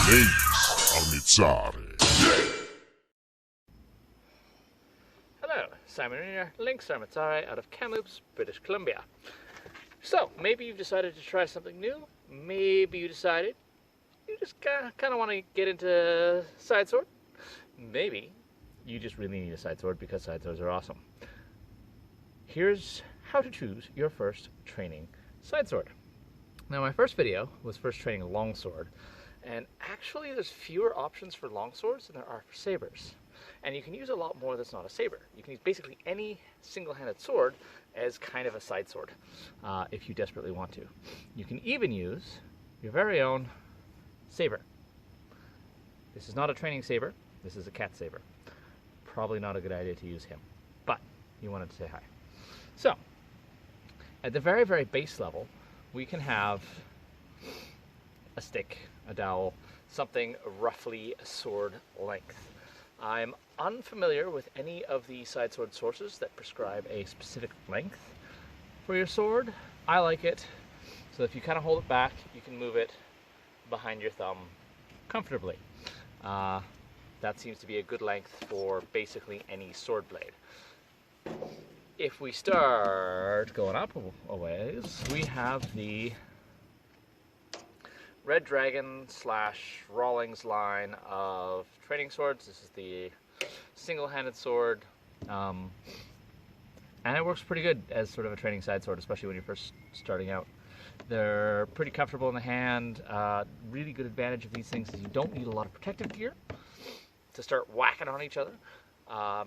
Links Armizzare. Hello, Simon here, Links Armizzare out of Kamloops, British Columbia. So, maybe you've decided to try something new. Maybe you decided you just kind of want to get into Sidesword. Maybe you just really need a Sidesword because Sideswords are awesome. Here's how to choose your first training Sidesword. Now, my first video was first training a longsword, and actually there's fewer options for longswords than there are for sabers. And you can use a lot more that's not a saber. You can use basically any single-handed sword as kind of a sidesword if you desperately want to. You can even use your very own saber. This is not a training saber, this is a cat saber. Probably not a good idea to use him, but you wanted to say hi. So, at the very, very base level, we can have a stick, a dowel, something roughly sword length. I'm unfamiliar with any of the Sidesword sources that prescribe a specific length for your sword. I like it, so if you kind of hold it back, you can move it behind your thumb comfortably. That seems to be a good length for basically any sword blade. If we start going up a ways, we have the Red Dragon / Rawlings line of training swords. This is the single-handed sword, and it works pretty good as sort of a training side sword, especially when you're first starting out. They're pretty comfortable in the hand. Really good advantage of these things is you don't need a lot of protective gear to start whacking on each other.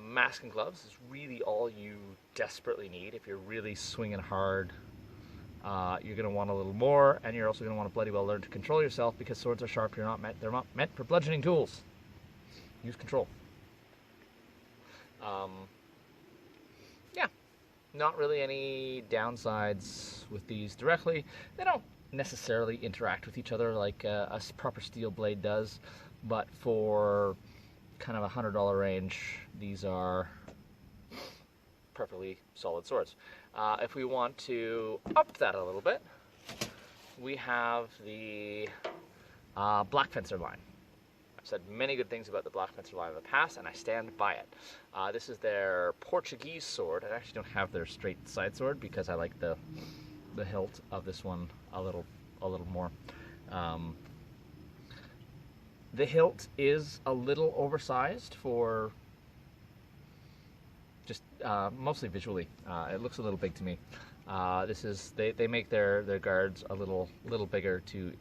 Mask and gloves is really all you desperately need. If you're really swinging hard, you're going to want a little more, and you're also going to want to bloody well learn to control yourself, because swords are sharp. They're not meant for bludgeoning tools. Use control. Yeah, not really any downsides with these directly. They don't necessarily interact with each other like a proper steel blade does, but for kind of $100 range, these are perfectly solid swords. If we want to up that a little bit, we have the Black Fencer line. I've said many good things about the Black Fencer line in the past, and I stand by it. This is their Portuguese sword. I actually don't have their straight side sword because I like the hilt of this one a little more. The hilt is a little oversized for just mostly visually. It looks a little big to me. They make their guards a little bigger to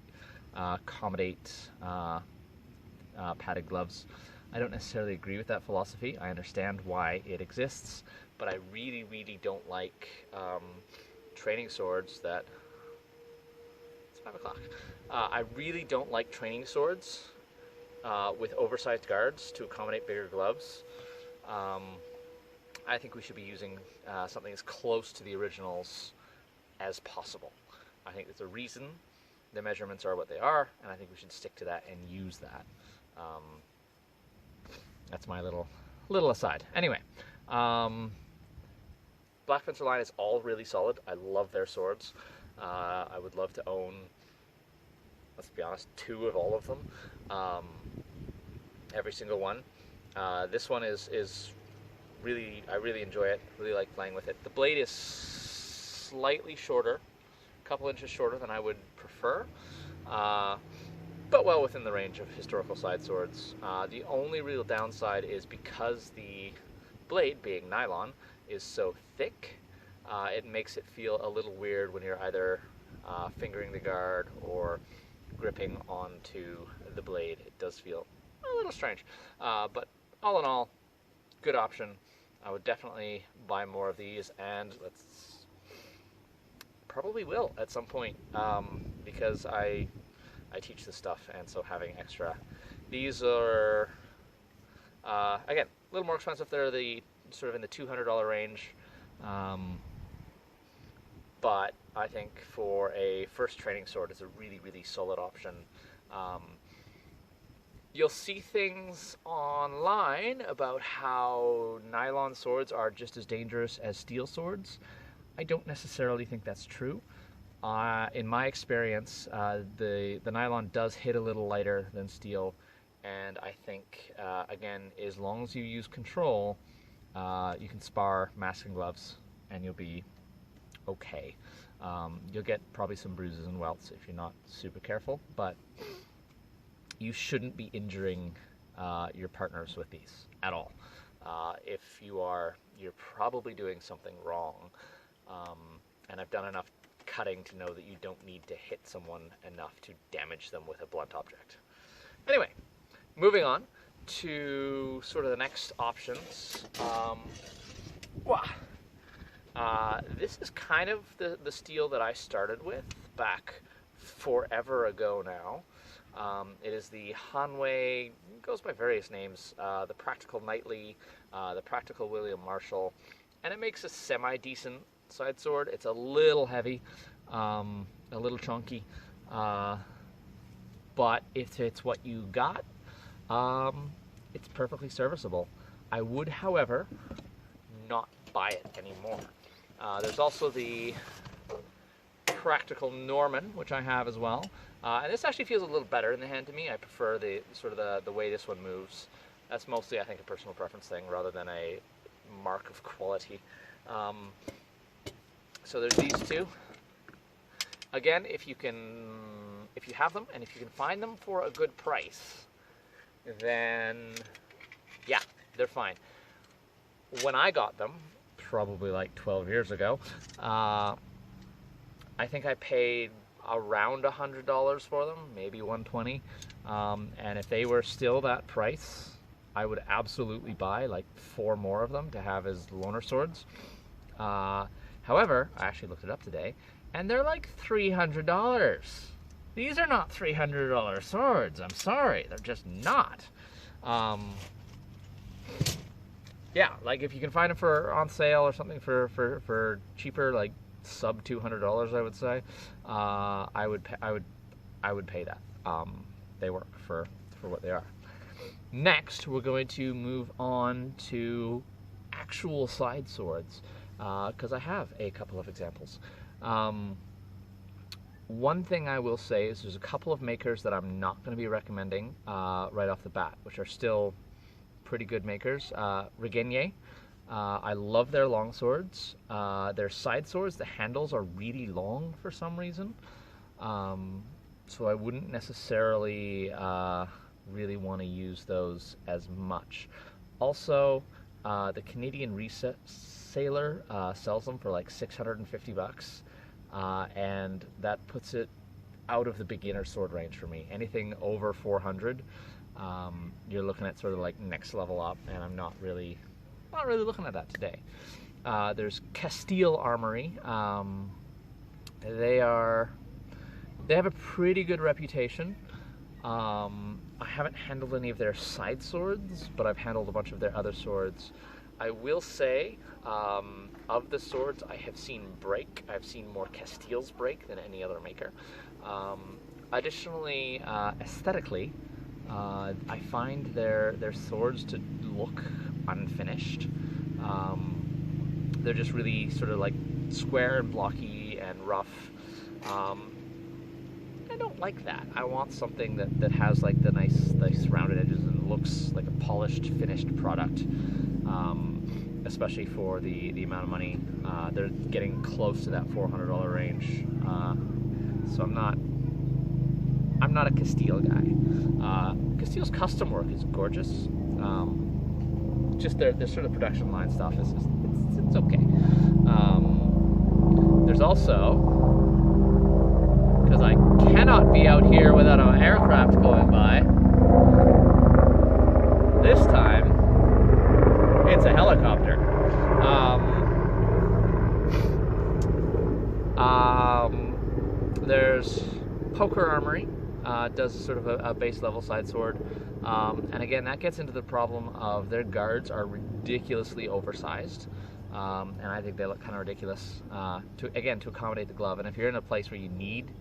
accommodate padded gloves. I don't necessarily agree with that philosophy. I understand why it exists, but I really don't like training swords that... It's 5 o'clock. I really don't like training swords with oversized guards to accommodate bigger gloves. I think we should be using something as close to the originals as possible. I think there's a reason the measurements are what they are, and I think we should stick to that and use that. That's my little aside. Anyway, Black Fencer line is all really solid. I love their swords. I would love to own, let's be honest, 2 of all of them. Every single one. This one is really, I really enjoy it. Really like playing with it. The blade is slightly shorter, a couple inches shorter than I would prefer, but well within the range of historical side swords. The only real downside is because the blade, being nylon, is so thick, it makes it feel a little weird when you're either fingering the guard or gripping onto the blade. It does feel a little strange, but all in all, good option. I would definitely buy more of these, and probably will at some point, because I teach this stuff, and so having extra. These are, again, a little more expensive. They're the sort of in the $200 range, but I think for a first training sword, it's a really solid option. You'll see things online about how nylon swords are just as dangerous as steel swords. I don't necessarily think that's true. In my experience, the nylon does hit a little lighter than steel, and I think, again, as long as you use control, you can spar masking gloves and you'll be okay. You'll get probably some bruises and welts if you're not super careful, but you shouldn't be injuring your partners with these at all. If you are, you're probably doing something wrong. And I've done enough cutting to know that you don't need to hit someone enough to damage them with a blunt object. Anyway, moving on to sort of the next options. This is kind of the steel that I started with back forever ago now. It is the Hanway, it goes by various names, the Practical Knightly, the Practical William Marshall, and it makes a semi-decent side sword. It's a little heavy, a little chunky, but if it's what you got, it's perfectly serviceable. I would, however, not buy it anymore. There's also the Practical Norman, which I have as well. And this actually feels a little better in the hand to me. I prefer the sort of the way this one moves. That's mostly, I think, a personal preference thing rather than a mark of quality. So there's these two. Again, if you have them and if you can find them for a good price, then yeah, they're fine. When I got them, probably like 12 years ago, I think I paid around $100 for them, maybe $120. And if they were still that price, I would absolutely buy like 4 more of them to have as loaner swords. However, I actually looked it up today, and they're like $300. These are not $300 swords. I'm sorry, they're just not. Yeah, like if you can find them for on sale or something for cheaper, like sub $200, I would say, I would pay that. They work for what they are. Next, we're going to move on to actual side swords, because I have a couple of examples. One thing I will say is there's a couple of makers that I'm not going to be recommending right off the bat, which are still pretty good makers. Regenier, I love their long swords. Their side swords, the handles are really long for some reason, so I wouldn't necessarily really want to use those as much. Also, the Canadian Resaler sells them for like $650, and that puts it out of the beginner sword range for me. Anything over 400, you're looking at sort of like next level up, and I'm not really looking at that today. There's Castile Armory. They have a pretty good reputation. I haven't handled any of their side swords, but I've handled a bunch of their other swords. I will say, of the swords I have seen break, I've seen more Castiles break than any other maker. Additionally, aesthetically, I find their swords to look unfinished. They're just really sort of like square and blocky and rough. I don't like that. I want something that has like the nice rounded edges and looks like a polished, finished product. Especially for the amount of money. They're getting close to that $400 range. So I'm not a Castile guy. Castile's custom work is gorgeous. Just their sort of production line stuff is it's okay. There's also, because I cannot be out here without an aircraft going by, this time it's a helicopter. There's Poker Armory, does sort of a base level side sword, and again that gets into the problem of their guards are ridiculously oversized, and I think they look kind of ridiculous to accommodate the glove. And if you're in a place where you need,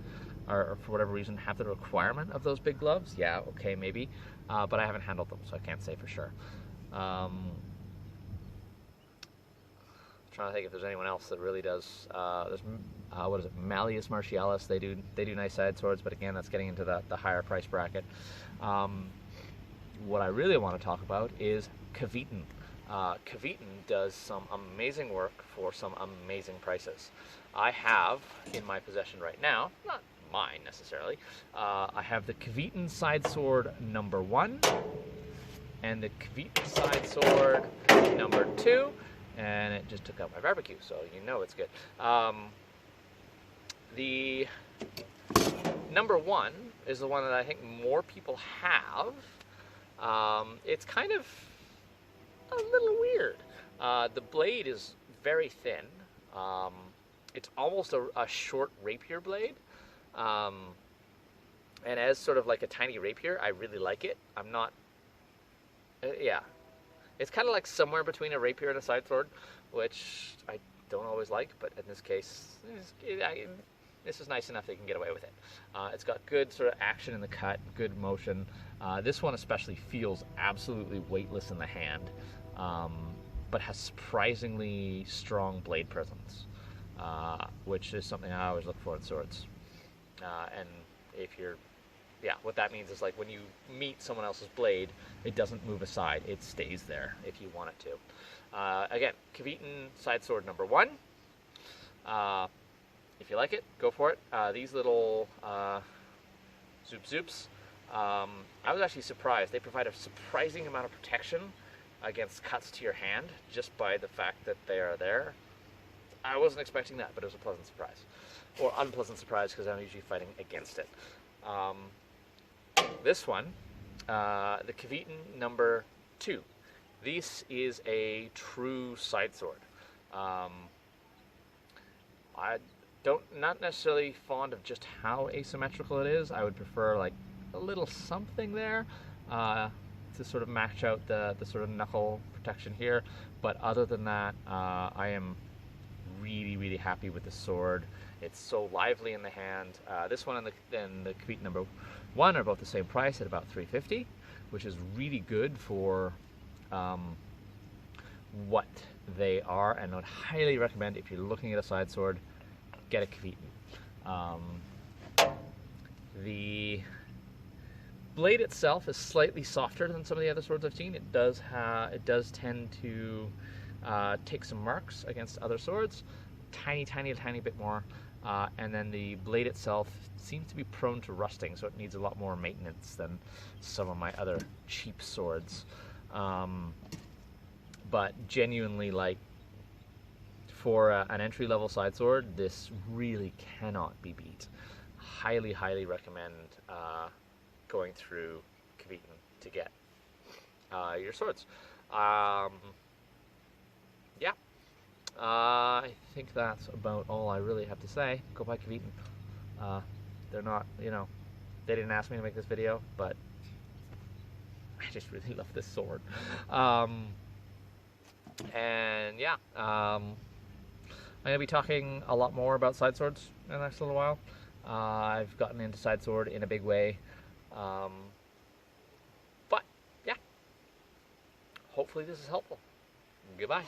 or for whatever reason have the requirement of those big gloves, yeah, okay, maybe, but I haven't handled them, so I can't say for sure. Trying trying to think if there's anyone else that really does. There's what is it, Malleus Martialis? They do nice side swords, but again, that's getting into the higher price bracket. What I really want to talk about is Caveton. Caveton does some amazing work for some amazing prices. I have in my possession right now, not mine necessarily, I have the Caveton Sidesword #1 and the Caveton Sidesword #2, and it just took out my barbecue, so you know it's good. The #1 is the one that I think more people have. It's kind of a little weird. The blade is very thin. It's almost a short rapier blade. And as sort of like a tiny rapier, I really like it. I'm not... yeah. It's kind of like somewhere between a rapier and a side sword, which I don't always like, but in this case, this is nice enough they can get away with it. It's got good sort of action in the cut, good motion. This one especially feels absolutely weightless in the hand, but has surprisingly strong blade presence, which is something I always look for in swords. And if you're... yeah, what that means is like when you meet someone else's blade, it doesn't move aside. It stays there if you want it to. Again, Caveton Sidesword #1. If you like it, go for it. These little zoop zoops, I was actually surprised. They provide a surprising amount of protection against cuts to your hand just by the fact that they are there. I wasn't expecting that, but it was a pleasant surprise. Or unpleasant surprise, because I'm usually fighting against it. This one, the Caveton #2. This is a true side sword. Not necessarily fond of just how asymmetrical it is. I would prefer like a little something there to sort of match out the sort of knuckle protection here. But other than that, I am really, really happy with the sword. It's so lively in the hand. This one and the Caveton #1 are both the same price at about $350, which is really good for what they are, and I would highly recommend, if you're looking at a side sword, get a Caveton. The blade itself is slightly softer than some of the other swords I've seen. It does tend to take some marks against other swords, tiny bit more. And then the blade itself seems to be prone to rusting, so it needs a lot more maintenance than some of my other cheap swords. But genuinely, like, for an entry-level side sword, this really cannot be beat. Highly, highly recommend going through Caveton to get your swords. Yeah. I think that's about all I really have to say. Go buy Caveton. They're not, you know, they didn't ask me to make this video, but I just really love this sword. And yeah, I'm going to be talking a lot more about side swords in the next little while. I've gotten into side sword in a big way. But yeah, hopefully this is helpful. Goodbye.